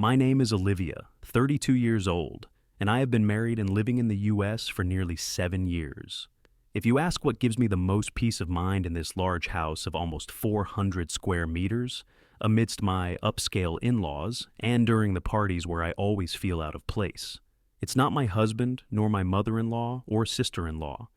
My name is Olivia, 32 years old, and I have been married and living in the US for nearly 7 years. If you ask what gives me the most peace of mind in this large house of almost 400 square meters, amidst my upscale in-laws, and during the parties where I always feel out of place, it's not my husband, nor my mother-in-law or sister-in-law.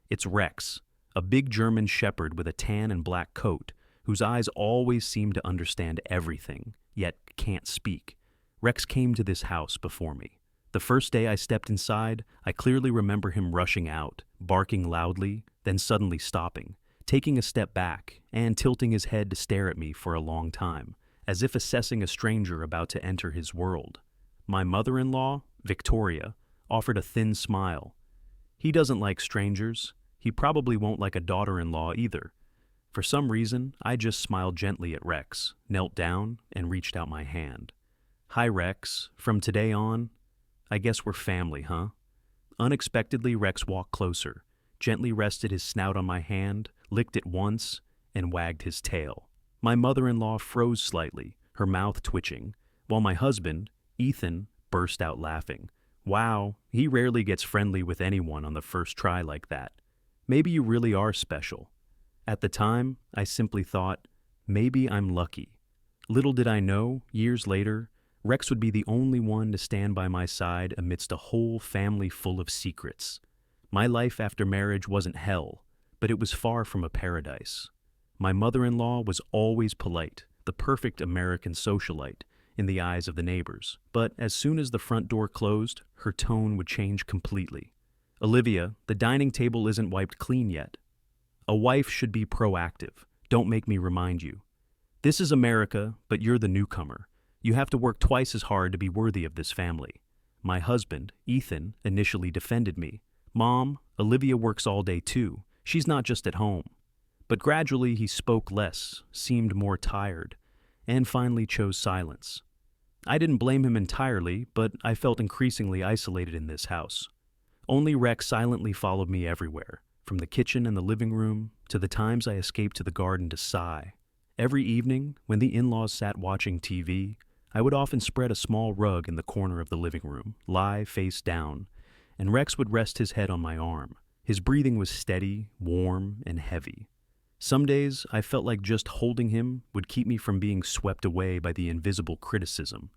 It's Rex, a big German shepherd with a tan and black coat, whose eyes always seem to understand everything, yet can't speak. Rex came to this house before me. The first day I stepped inside, I clearly remember him rushing out, barking loudly, then suddenly stopping, taking a step back, and tilting his head to stare at me for a long time, as if assessing a stranger about to enter his world. My mother-in-law, Victoria, offered a thin smile. He doesn't like strangers. He probably won't like a daughter-in-law either. For some reason, I just smiled gently at Rex, knelt down, and reached out my hand. Hi, Rex. From today on, I guess we're family, huh? Unexpectedly, Rex walked closer, gently rested his snout on my hand, licked it once, and wagged his tail. My mother-in-law froze slightly, her mouth twitching, while my husband, Ethan, burst out laughing. Wow, he rarely gets friendly with anyone on the first try like that. Maybe you really are special. At the time, I simply thought, maybe I'm lucky. Little did I know, years later, Rex would be the only one to stand by my side amidst a whole family full of secrets. My life after marriage wasn't hell, but it was far from a paradise. My mother-in-law was always polite, the perfect American socialite in the eyes of the neighbors, but as soon as the front door closed, her tone would change completely. Olivia, the dining table isn't wiped clean yet. A wife should be proactive. Don't make me remind you. This is America, but you're the newcomer. You have to work twice as hard to be worthy of this family. My husband, Ethan, initially defended me. Mom, Olivia works all day too. She's not just at home. But gradually he spoke less, seemed more tired, and finally chose silence. I didn't blame him entirely, but I felt increasingly isolated in this house. Only Rex silently followed me everywhere, from the kitchen and the living room to the times I escaped to the garden to sigh. Every evening, when the in-laws sat watching TV, I would often spread a small rug in the corner of the living room, lie face down, and Rex would rest his head on my arm. His breathing was steady, warm, and heavy. Some days, I felt like just holding him would keep me from being swept away by the invisible criticism.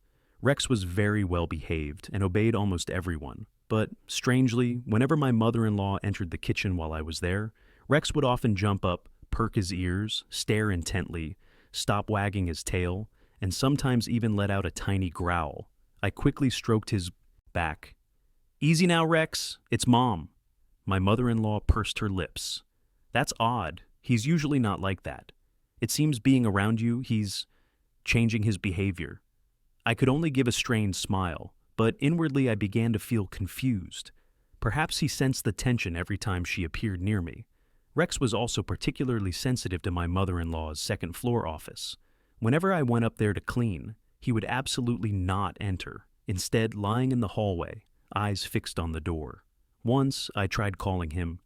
Rex was very well behaved and obeyed almost everyone. But, strangely, whenever my mother-in-law entered the kitchen while I was there, Rex would often jump up, perk his ears, stare intently, stop wagging his tail, and sometimes even let out a tiny growl. I quickly stroked his back. Easy now, Rex. It's Mom. My mother-in-law pursed her lips. That's odd. He's usually not like that. It seems being around you, he's changing his behavior. I could only give a strained smile, but inwardly I began to feel confused. Perhaps he sensed the tension every time she appeared near me. Rex was also particularly sensitive to my mother-in-law's second-floor office. Whenever I went up there to clean, he would absolutely not enter, instead lying in the hallway, eyes fixed on the door. Once, I tried calling him,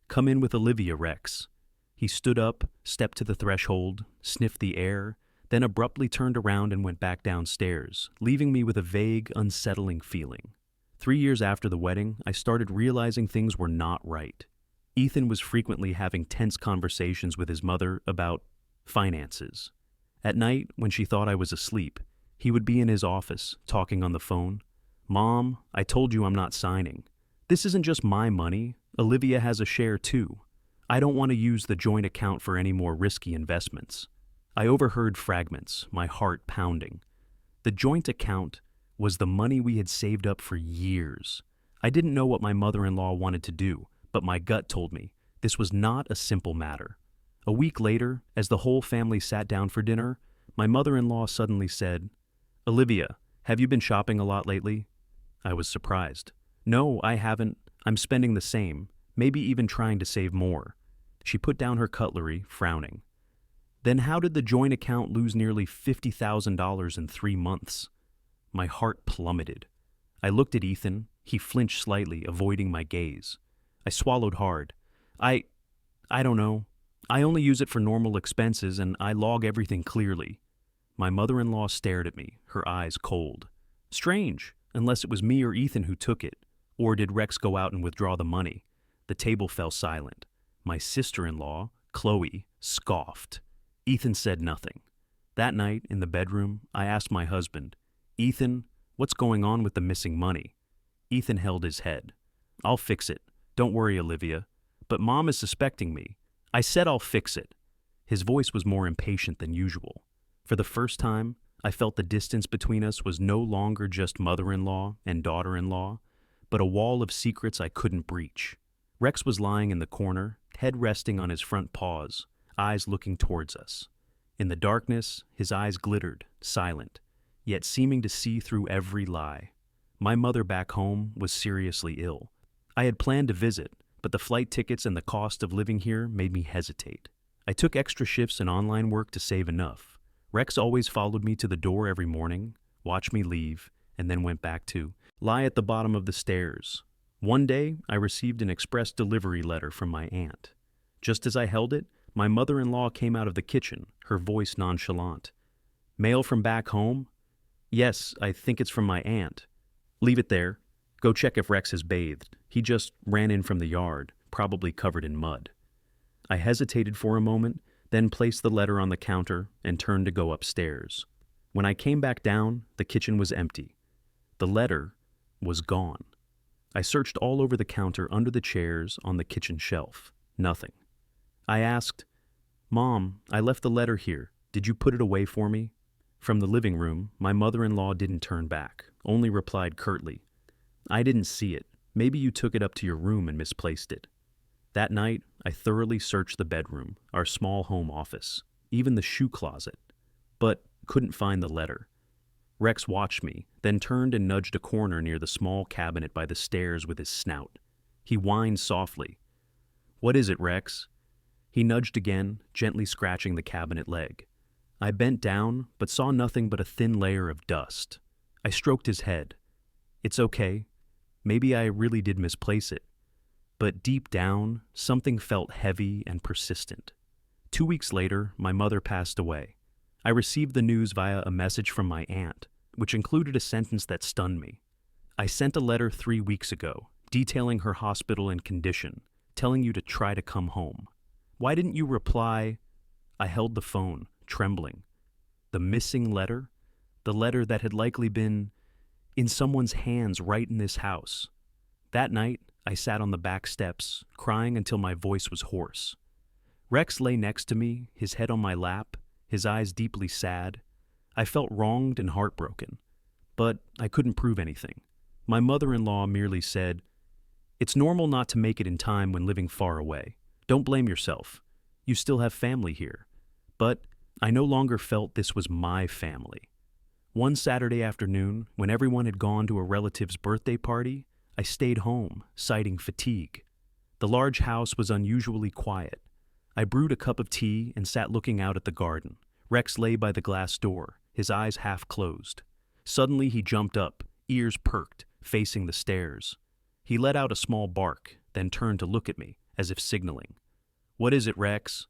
"Come in with Olivia, Rex." He stood up, stepped to the threshold, sniffed the air, then abruptly turned around and went back downstairs, leaving me with a vague, unsettling feeling. 3 years after the wedding, I started realizing things were not right. Ethan was frequently having tense conversations with his mother about finances. At night, when she thought I was asleep, he would be in his office, talking on the phone. "Mom, I told you I'm not signing. This isn't just my money. Olivia has a share too. I don't want to use the joint account for any more risky investments." I overheard fragments, my heart pounding. The joint account was the money we had saved up for years. I didn't know what my mother-in-law wanted to do, but my gut told me this was not a simple matter. A week later, as the whole family sat down for dinner, my mother-in-law suddenly said, "Olivia, have you been shopping a lot lately?" I was surprised. "No, I haven't. I'm spending the same, maybe even trying to save more." She put down her cutlery, frowning. "Then how did the joint account lose nearly $50,000 in 3 months? My heart plummeted. I looked at Ethan. He flinched slightly, avoiding my gaze. I swallowed hard. I don't know. I only use it for normal expenses and I log everything clearly." My mother-in-law stared at me, her eyes cold. Strange, unless it was me or Ethan who took it. Or did Rex go out and withdraw the money? The table fell silent. My sister-in-law, Chloe, scoffed. Ethan said nothing. That night, in the bedroom, I asked my husband, "Ethan, what's going on with the missing money?" Ethan held his head. "I'll fix it. Don't worry, Olivia. But Mom is suspecting me." I said I'll fix it. His voice was more impatient than usual. For the first time, I felt the distance between us was no longer just mother-in-law and daughter-in-law, but a wall of secrets I couldn't breach. Rex was lying in the corner, head resting on his front paws, eyes looking towards us. In the darkness, his eyes glittered, silent, yet seeming to see through every lie. My mother back home was seriously ill. I had planned to visit, but the flight tickets and the cost of living here made me hesitate. I took extra shifts in online work to save enough. Rex always followed me to the door every morning, watched me leave, and then went back to lie at the bottom of the stairs. One day, I received an express delivery letter from my aunt. Just as I held it, my mother-in-law came out of the kitchen, her voice nonchalant. "Mail from back home?" "Yes, I think it's from my aunt." "Leave it there. Go check if Rex has bathed. He just ran in from the yard, probably covered in mud." I hesitated for a moment, then placed the letter on the counter and turned to go upstairs. When I came back down, the kitchen was empty. The letter was gone. I searched all over the counter, under the chairs, on the kitchen shelf. Nothing. I asked, "Mom, I left the letter here. Did you put it away for me?" From the living room, my mother-in-law didn't turn back, only replied curtly, "I didn't see it. Maybe you took it up to your room and misplaced it." That night, I thoroughly searched the bedroom, our small home office, even the shoe closet, but couldn't find the letter. Rex watched me, then turned and nudged a corner near the small cabinet by the stairs with his snout. He whined softly. "What is it, Rex?" He nudged again, gently scratching the cabinet leg. I bent down, but saw nothing but a thin layer of dust. I stroked his head. "It's okay. Maybe I really did misplace it." But deep down, something felt heavy and persistent. 2 weeks later, my mother passed away. I received the news via a message from my aunt, which included a sentence that stunned me. "I sent a letter 3 weeks ago, detailing her hospital and condition, telling you to try to come home. Why didn't you reply?" I held the phone, trembling. The missing letter? The letter that had likely been in someone's hands right in this house. That night, I sat on the back steps, crying until my voice was hoarse. Rex lay next to me, his head on my lap, his eyes deeply sad. I felt wronged and heartbroken, but I couldn't prove anything. My mother-in-law merely said, "It's normal not to make it in time when living far away. Don't blame yourself. You still have family here." But I no longer felt this was my family. One Saturday afternoon, when everyone had gone to a relative's birthday party, I stayed home, citing fatigue. The large house was unusually quiet. I brewed a cup of tea and sat looking out at the garden. Rex lay by the glass door, his eyes half closed. Suddenly he jumped up, ears perked, facing the stairs. He let out a small bark, then turned to look at me, as if signaling. "What is it, Rex?"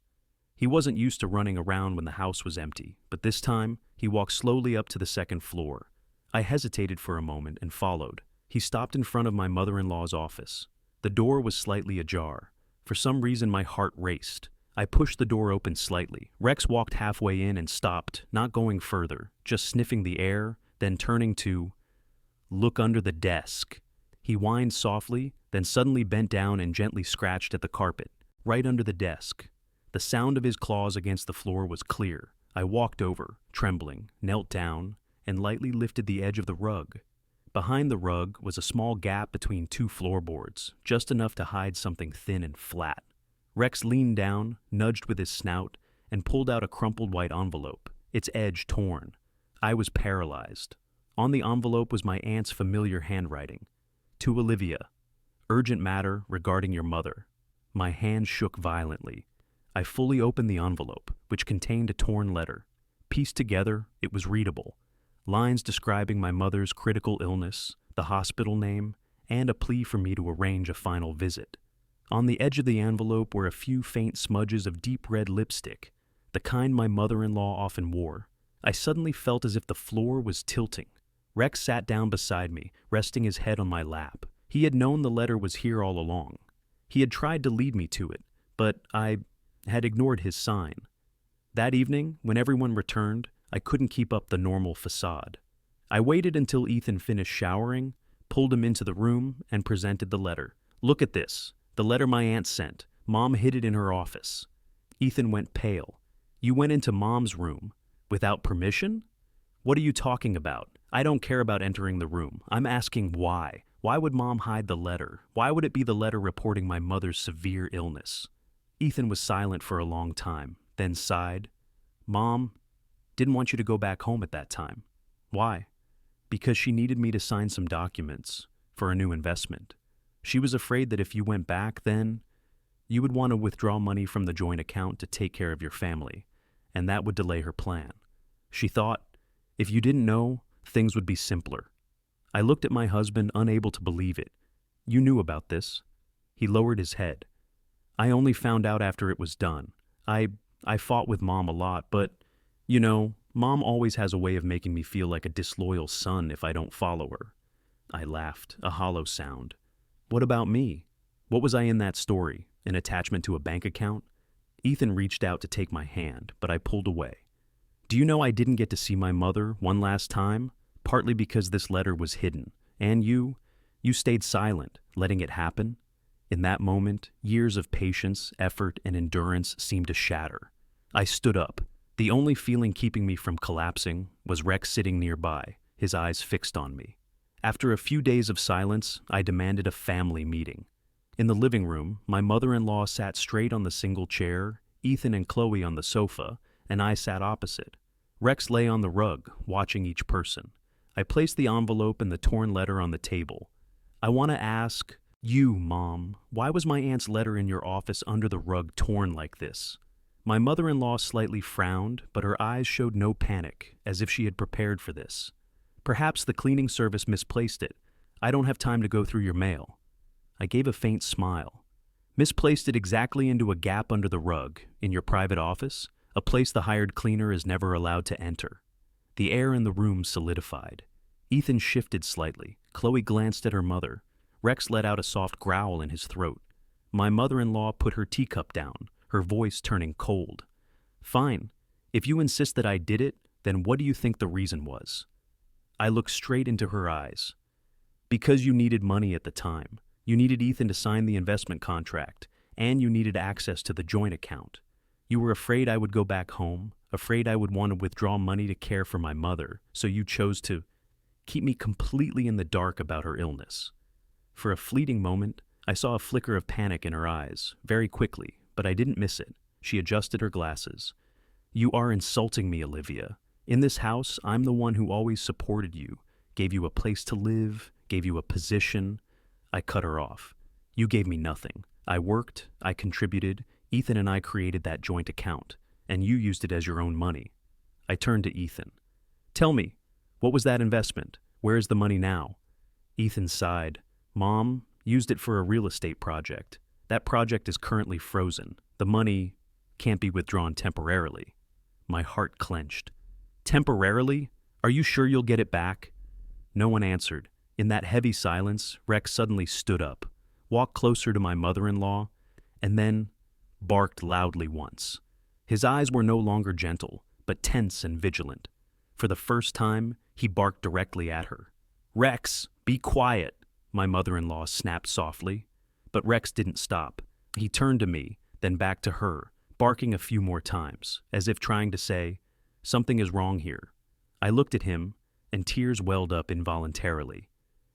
He wasn't used to running around when the house was empty, but this time he walked slowly up to the second floor. I hesitated for a moment and followed. He stopped in front of my mother-in-law's office. The door was slightly ajar. For some reason, my heart raced. I pushed the door open slightly. Rex walked halfway in and stopped, not going further, just sniffing the air, then turning to look under the desk. He whined softly, then suddenly bent down and gently scratched at the carpet, right under the desk. The sound of his claws against the floor was clear. I walked over, trembling, knelt down, and lightly lifted the edge of the rug. Behind the rug was a small gap between 2 floorboards, just enough to hide something thin and flat. Rex leaned down, nudged with his snout, and pulled out a crumpled white envelope, its edge torn. I was paralyzed. On the envelope was my aunt's familiar handwriting. "To Olivia. Urgent matter regarding your mother." My hand shook violently. I fully opened the envelope, which contained a torn letter. Pieced together, it was readable. Lines describing my mother's critical illness, the hospital name, and a plea for me to arrange a final visit. On the edge of the envelope were a few faint smudges of deep red lipstick, the kind my mother-in-law often wore. I suddenly felt as if the floor was tilting. Rex sat down beside me, resting his head on my lap. He had known the letter was here all along. He had tried to lead me to it, but I had ignored his sign. That evening, when everyone returned, I couldn't keep up the normal facade. I waited until Ethan finished showering, pulled him into the room, and presented the letter. "Look at this. The letter my aunt sent. Mom hid it in her office." Ethan went pale. "You went into Mom's room without permission? What are you talking about? I don't care about entering the room. I'm asking why. Why would Mom hide the letter? Why would it be the letter reporting my mother's severe illness?" Ethan was silent for a long time, then sighed. "Mom didn't want you to go back home at that time." "Why?" "Because she needed me to sign some documents for a new investment. She was afraid that if you went back, then you would want to withdraw money from the joint account to take care of your family, and that would delay her plan. She thought, if you didn't know, things would be simpler." I looked at my husband, unable to believe it. "You knew about this?" He lowered his head. "I only found out after it was done. I fought with Mom a lot, but, Mom always has a way of making me feel like a disloyal son if I don't follow her." I laughed, a hollow sound. "What about me? What was I in that story? An attachment to a bank account?" Ethan reached out to take my hand, but I pulled away. "Do you know I didn't get to see my mother one last time? Partly because this letter was hidden, and you stayed silent, letting it happen." In that moment, years of patience, effort, and endurance seemed to shatter. I stood up. The only feeling keeping me from collapsing was Rex sitting nearby, his eyes fixed on me. After a few days of silence, I demanded a family meeting. In the living room, my mother-in-law sat straight on the single chair, Ethan and Chloe on the sofa, and I sat opposite. Rex lay on the rug, watching each person. I placed the envelope and the torn letter on the table. "I want to ask you, Mom, why was my aunt's letter in your office under the rug torn like this?" My mother-in-law slightly frowned, but her eyes showed no panic, as if she had prepared for this. "Perhaps the cleaning service misplaced it. I don't have time to go through your mail." I gave a faint smile. "Misplaced it exactly into a gap under the rug, in your private office, a place the hired cleaner is never allowed to enter." The air in the room solidified. Ethan shifted slightly. Chloe glanced at her mother. Rex let out a soft growl in his throat. My mother-in-law put her teacup down, her voice turning cold. "Fine. If you insist that I did it, then what do you think the reason was?" I looked straight into her eyes. "Because you needed money at the time. You needed Ethan to sign the investment contract, and you needed access to the joint account. You were afraid I would go back home, afraid I would want to withdraw money to care for my mother, so you chose to keep me completely in the dark about her illness." For a fleeting moment, I saw a flicker of panic in her eyes, very quickly, but I didn't miss it. She adjusted her glasses. "You are insulting me, Olivia. In this house, I'm the one who always supported you, gave you a place to live, gave you a position." I cut her off. "You gave me nothing. I worked, I contributed, Ethan and I created that joint account, and you used it as your own money." I turned to Ethan. "Tell me, what was that investment? Where is the money now?" Ethan sighed. "Mom used it for a real estate project. That project is currently frozen. The money can't be withdrawn temporarily." My heart clenched. "Temporarily? Are you sure you'll get it back?" No one answered. In that heavy silence, Rex suddenly stood up, walked closer to my mother-in-law, and then barked loudly once. His eyes were no longer gentle, but tense and vigilant. For the first time, he barked directly at her. "Rex, be quiet," my mother-in-law snapped softly. But Rex didn't stop. He turned to me, then back to her, barking a few more times, as if trying to say, "Something is wrong here." I looked at him, and tears welled up involuntarily.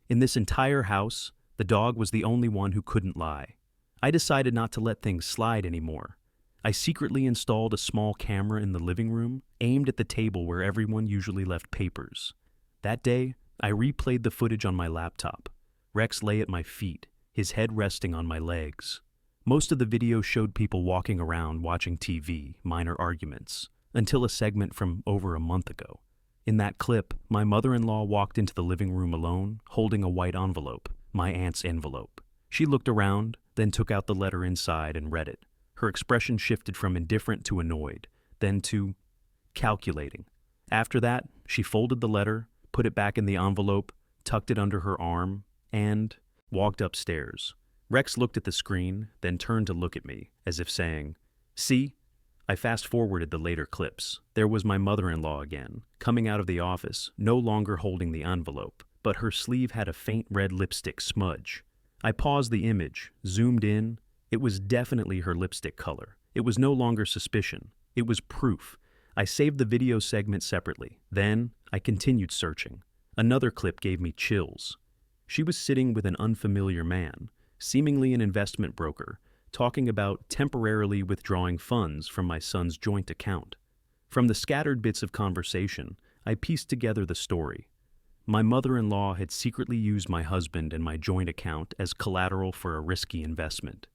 In this entire house, the dog was the only one who couldn't lie. I decided not to let things slide anymore. I secretly installed a small camera in the living room, aimed at the table where everyone usually left papers. That day, I replayed the footage on my laptop. Rex lay at my feet, his head resting on my legs. Most of the video showed people walking around watching TV, minor arguments, until a segment from over a month ago. In that clip, my mother-in-law walked into the living room alone, holding a white envelope, my aunt's envelope. She looked around, then took out the letter inside and read it. Her expression shifted from indifferent to annoyed, then to calculating. After that, she folded the letter, put put it back in the envelope, tucked it under her arm, and walked upstairs. Rex looked at the screen, then turned to look at me, as if saying, "See?" I fast-forwarded the later clips. There was my mother-in-law again, coming out of the office, no longer holding the envelope, but her sleeve had a faint red lipstick smudge. I paused the image, zoomed in. It was definitely her lipstick color. It was no longer suspicion. It was proof. I saved the video segment separately. Then, I continued searching. Another clip gave me chills. She was sitting with an unfamiliar man, seemingly an investment broker, talking about temporarily withdrawing funds from my son's joint account. From the scattered bits of conversation, I pieced together the story. My mother-in-law had secretly used my husband and my joint account as collateral for a risky investment.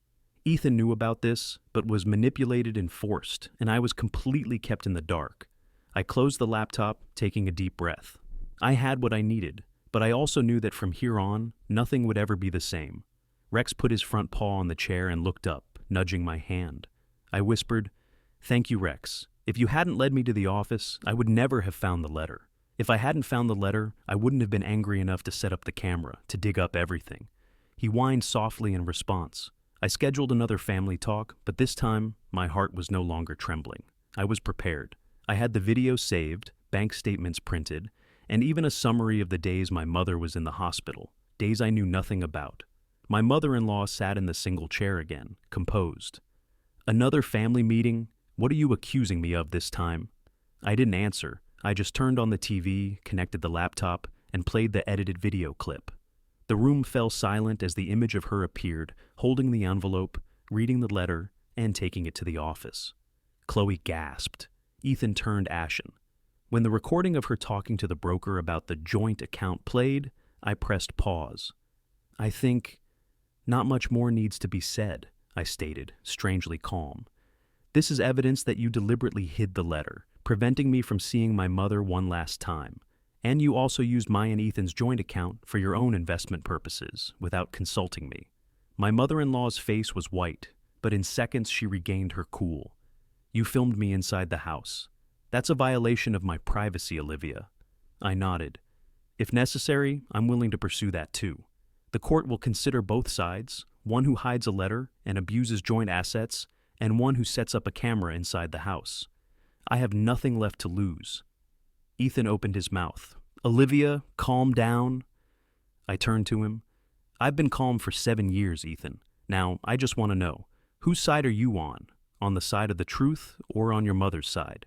Ethan knew about this, but was manipulated and forced, and I was completely kept in the dark. I closed the laptop, taking a deep breath. I had what I needed, but I also knew that from here on, nothing would ever be the same. Rex put his front paw on the chair and looked up, nudging my hand. I whispered, "Thank you, Rex. If you hadn't led me to the office, I would never have found the letter. If I hadn't found the letter, I wouldn't have been angry enough to set up the camera, to dig up everything." He whined softly in response. I scheduled another family talk, but this time, my heart was no longer trembling. I was prepared. I had the video saved, bank statements printed, and even a summary of the days my mother was in the hospital, days I knew nothing about. My mother-in-law sat in the single chair again, composed. "Another family meeting? What are you accusing me of this time?" I didn't answer. I just turned on the TV, connected the laptop, and played the edited video clip. The room fell silent as the image of her appeared, holding the envelope, reading the letter, and taking it to the office. Chloe gasped. Ethan turned ashen. When the recording of her talking to the broker about the joint account played, I pressed pause. "I think not much more needs to be said," I stated, strangely calm. "This is evidence that you deliberately hid the letter, preventing me from seeing my mother one last time. And you also used my and Ethan's joint account for your own investment purposes, without consulting me." My mother-in-law's face was white, but in seconds she regained her cool. "You filmed me inside the house. That's a violation of my privacy, Olivia." I nodded. "If necessary, I'm willing to pursue that too. The court will consider both sides, one who hides a letter and abuses joint assets, and one who sets up a camera inside the house. I have nothing left to lose." Ethan opened his mouth. "Olivia, calm down." I turned to him. "I've been calm for 7 years, Ethan. Now, I just want to know, whose side are you on? On the side of the truth or on your mother's side?"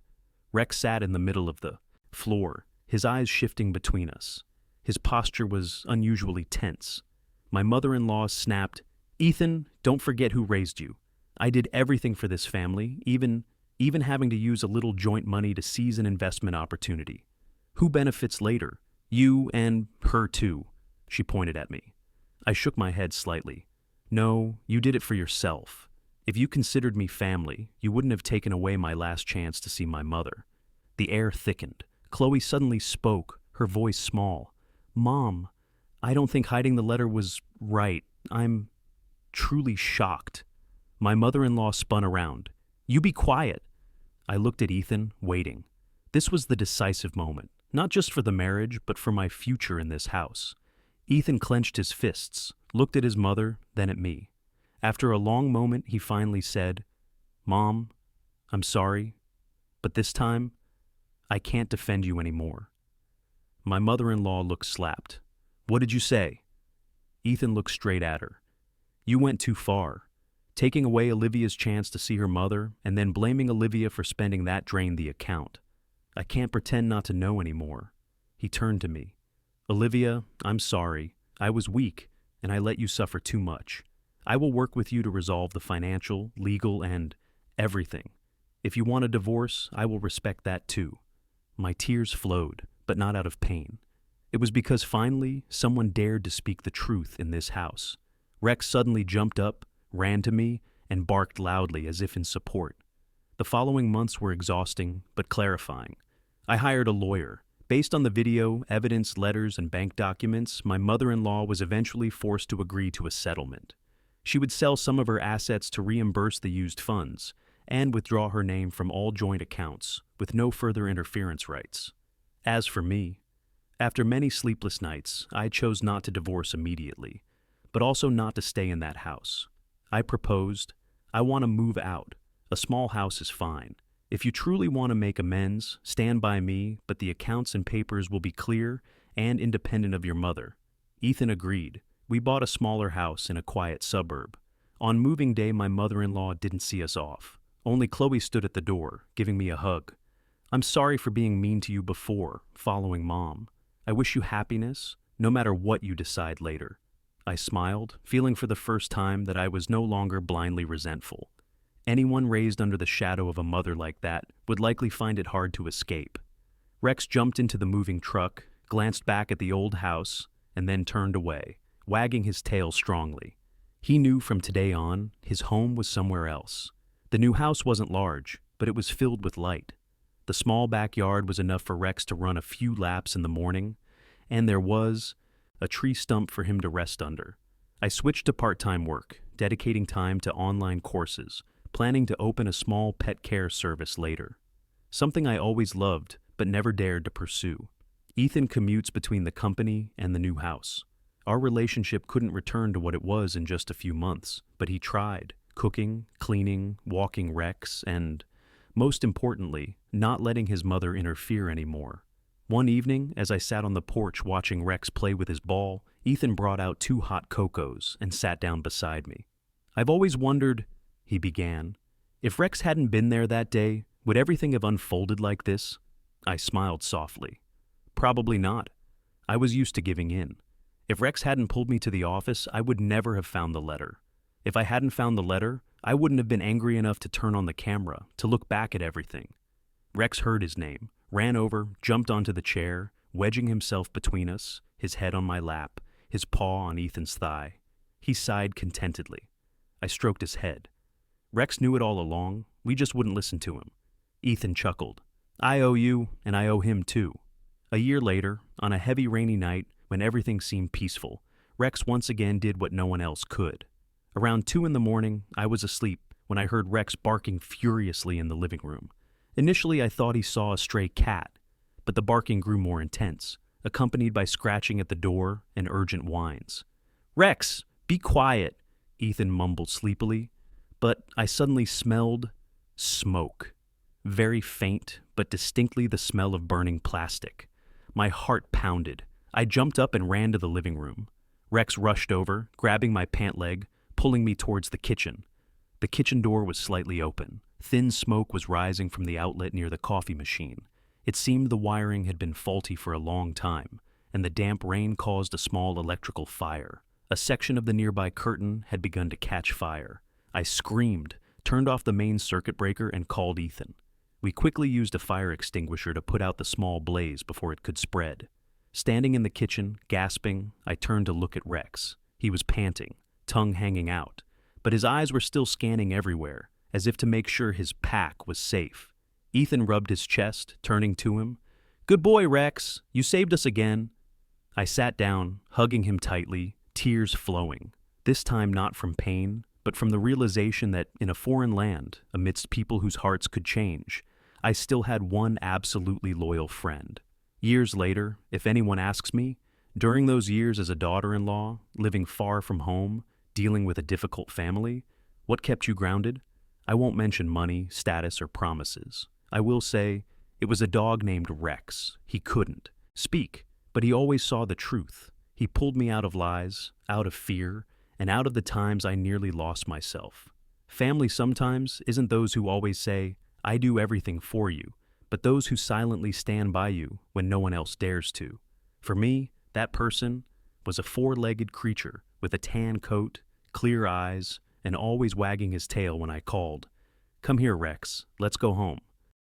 Rex sat in the middle of the floor, his eyes shifting between us. His posture was unusually tense. My mother-in-law snapped, "Ethan, don't forget who raised you. I did everything for this family, even having to use a little joint money to seize an investment opportunity. Who benefits later? You and her too." She pointed at me. I shook my head slightly. "No, you did it for yourself. If you considered me family, you wouldn't have taken away my last chance to see my mother." The air thickened. Chloe suddenly spoke, her voice small. "Mom, I don't think hiding the letter was right. I'm truly shocked." My mother-in-law spun around. "You be quiet." I looked at Ethan, waiting. This was the decisive moment, not just for the marriage, but for my future in this house. Ethan clenched his fists, looked at his mother, then at me. After a long moment, he finally said, "Mom, I'm sorry, but this time, I can't defend you anymore." My mother-in-law looked slapped. "What did you say?" Ethan looked straight at her. "You went too far. Taking away Olivia's chance to see her mother, and then blaming Olivia for spending that drained the account. I can't pretend not to know anymore." He turned to me. "Olivia, I'm sorry. I was weak, and I let you suffer too much. I will work with you to resolve the financial, legal, and everything. If you want a divorce, I will respect that too." My tears flowed, but not out of pain. It was because finally, someone dared to speak the truth in this house. Rex suddenly jumped up, ran to me, and barked loudly as if in support. The following months were exhausting, but clarifying. I hired a lawyer. Based on the video, evidence, letters, and bank documents, my mother-in-law was eventually forced to agree to a settlement. She would sell some of her assets to reimburse the used funds, and withdraw her name from all joint accounts, with no further interference rights. As for me, After many sleepless nights, I chose not to divorce immediately, but also not to stay in that house. I proposed, I want to move out. A small house is fine. If you truly want to make amends, stand by me, but the accounts and papers will be clear and independent of your mother. Ethan agreed. We bought a smaller house in a quiet suburb. On moving day, my mother-in-law didn't see us off. Only Chloe stood at the door, giving me a hug. I'm sorry for being mean to you before, following Mom. I wish you happiness, no matter what you decide later. I smiled, feeling for the first time that I was no longer blindly resentful. Anyone raised under the shadow of a mother like that would likely find it hard to escape. Rex jumped into the moving truck, glanced back at the old house, and then turned away, wagging his tail strongly. He knew from today on, his home was somewhere else. The new house wasn't large, but it was filled with light. The small backyard was enough for Rex to run a few laps in the morning, and there was a tree stump for him to rest under. I switched to part-time work, dedicating time to online courses, planning to open a small pet care service later. Something I always loved, but never dared to pursue. Ethan commutes between the company and the new house. Our relationship couldn't return to what it was in just a few months, but he tried, cooking, cleaning, walking Rex, and, most importantly, not letting his mother interfere anymore. One evening, as I sat on the porch watching Rex play with his ball, Ethan brought out 2 hot cocos and sat down beside me. I've always wondered, he began, if Rex hadn't been there that day, would everything have unfolded like this? I smiled softly. Probably not. I was used to giving in. If Rex hadn't pulled me to the office, I would never have found the letter. If I hadn't found the letter, I wouldn't have been angry enough to turn on the camera, to look back at everything. Rex heard his name, ran over, jumped onto the chair, wedging himself between us, his head on my lap, his paw on Ethan's thigh. He sighed contentedly. I stroked his head. Rex knew it all along, we just wouldn't listen to him. Ethan chuckled. I owe you, and I owe him too. A year later, on a heavy rainy night, when everything seemed peaceful, Rex once again did what no one else could. Around 2 a.m, I was asleep when I heard Rex barking furiously in the living room. Initially, I thought he saw a stray cat, but the barking grew more intense, accompanied by scratching at the door and urgent whines. Rex, be quiet, Ethan mumbled sleepily, but I suddenly smelled smoke. Very faint, but distinctly the smell of burning plastic. My heart pounded. I jumped up and ran to the living room. Rex rushed over, grabbing my pant leg, pulling me towards the kitchen. The kitchen door was slightly open. Thin smoke was rising from the outlet near the coffee machine. It seemed the wiring had been faulty for a long time, and the damp rain caused a small electrical fire. A section of the nearby curtain had begun to catch fire. I screamed, turned off the main circuit breaker, and called Ethan. We quickly used a fire extinguisher to put out the small blaze before it could spread. Standing in the kitchen, gasping, I turned to look at Rex. He was panting, tongue hanging out, but his eyes were still scanning everywhere, as if to make sure his pack was safe. Ethan rubbed his chest, turning to him. Good boy, Rex. You saved us again. I sat down, hugging him tightly, tears flowing. This time not from pain, but from the realization that in a foreign land, amidst people whose hearts could change, I still had one absolutely loyal friend. Years later, if anyone asks me, during those years as a daughter-in-law, living far from home, dealing with a difficult family, what kept you grounded? I won't mention money, status, or promises. I will say, it was a dog named Rex. He couldn't speak, but he always saw the truth. He pulled me out of lies, out of fear, and out of the times I nearly lost myself. Family sometimes isn't those who always say, I do everything for you, but those who silently stand by you when no one else dares to. For me, that person was a 4-legged creature with a tan coat, clear eyes, and always wagging his tail when I called. Come here, Rex. Let's go home.